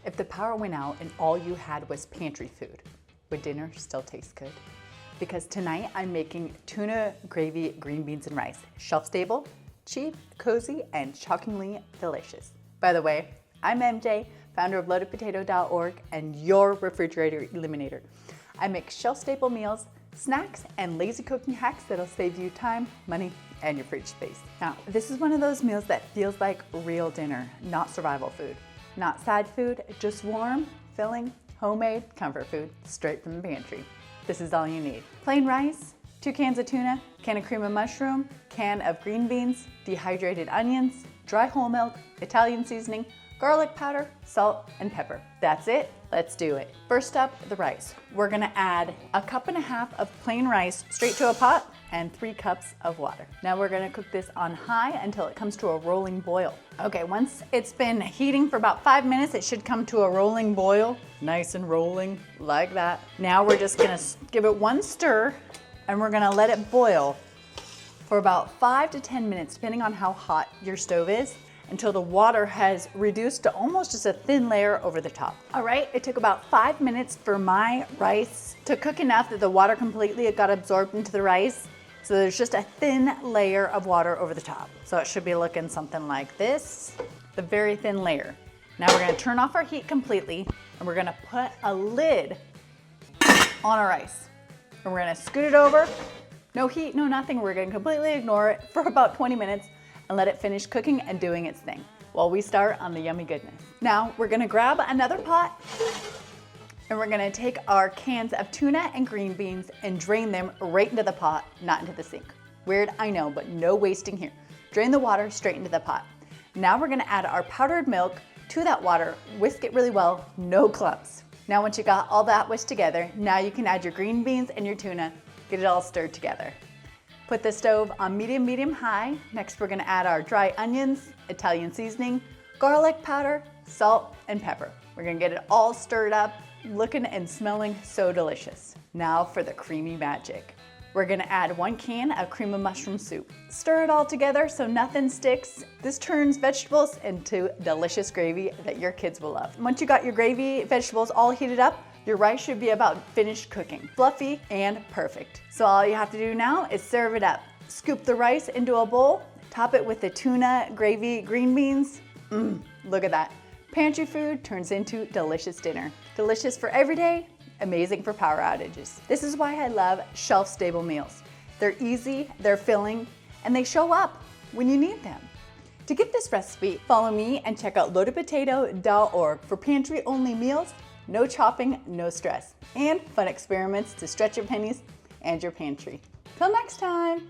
If the power went out and all you had was pantry food, would dinner still taste good? Because tonight I'm making tuna gravy, green beans, and rice. Shelf stable, cheap, cozy, and shockingly delicious. By the way, I'm MJ, founder of loadedpotato.org and your refrigerator eliminator. I make shelf stable meals, snacks, and lazy cooking hacks that'll save you time, money, and your fridge space. Now, this is one of those meals that feels like real dinner, not survival food. Not sad food, just warm, filling, homemade, comfort food, straight from the pantry. This is all you need. Plain rice, 2 cans of tuna, can of cream of mushroom, can of green beans, dehydrated onions, dry whole milk, Italian seasoning, garlic powder, salt, and pepper. That's it, let's do it. First up, the rice. We're gonna add 1.5 cups of plain rice straight to a pot and 3 cups of water. Now we're gonna cook this on high until it comes to a rolling boil. Okay, once it's been heating for about 5 minutes, it should come to a rolling boil, nice and rolling, like that. Now we're just gonna give it one stir and we're gonna let it boil for about 5 to 10 minutes, depending on how hot your stove is, until the water has reduced to almost just a thin layer over the top. All right, it took about 5 minutes for my rice to cook enough that the water completely got absorbed into the rice. So there's just a thin layer of water over the top. So it should be looking something like this, the very thin layer. Now we're gonna turn off our heat completely and we're gonna put a lid on our rice. And we're gonna scoot it over, no heat, no nothing. We're gonna completely ignore it for about 20 minutes and let it finish cooking and doing its thing while we start on the yummy goodness. Now we're gonna grab another pot and we're gonna take our cans of tuna and green beans and drain them right into the pot, not into the sink. Weird, I know, but no wasting here. Drain the water straight into the pot. Now we're gonna add our powdered milk to that water, whisk it really well, no clumps. Now once you got all that whisked together, now you can add your green beans and your tuna, get it all stirred together. Put the stove on medium, medium-high. Next we're gonna add our dry onions, Italian seasoning, garlic powder, salt, and pepper. We're gonna get it all stirred up, looking and smelling so delicious. Now for the creamy magic. We're gonna add 1 can of cream of mushroom soup. Stir it all together so nothing sticks. This turns vegetables into delicious gravy that your kids will love. Once you got your gravy, vegetables all heated up, your rice should be about finished cooking. Fluffy and perfect. So all you have to do now is serve it up. Scoop the rice into a bowl, top it with the tuna, gravy, green beans. Look at that. Pantry food turns into delicious dinner. Delicious for every day, amazing for power outages. This is why I love shelf-stable meals. They're easy, they're filling, and they show up when you need them. To get this recipe, follow me and check out loadedpotato.org for pantry-only meals, no chopping, no stress, and fun experiments to stretch your pennies and your pantry. Till next time.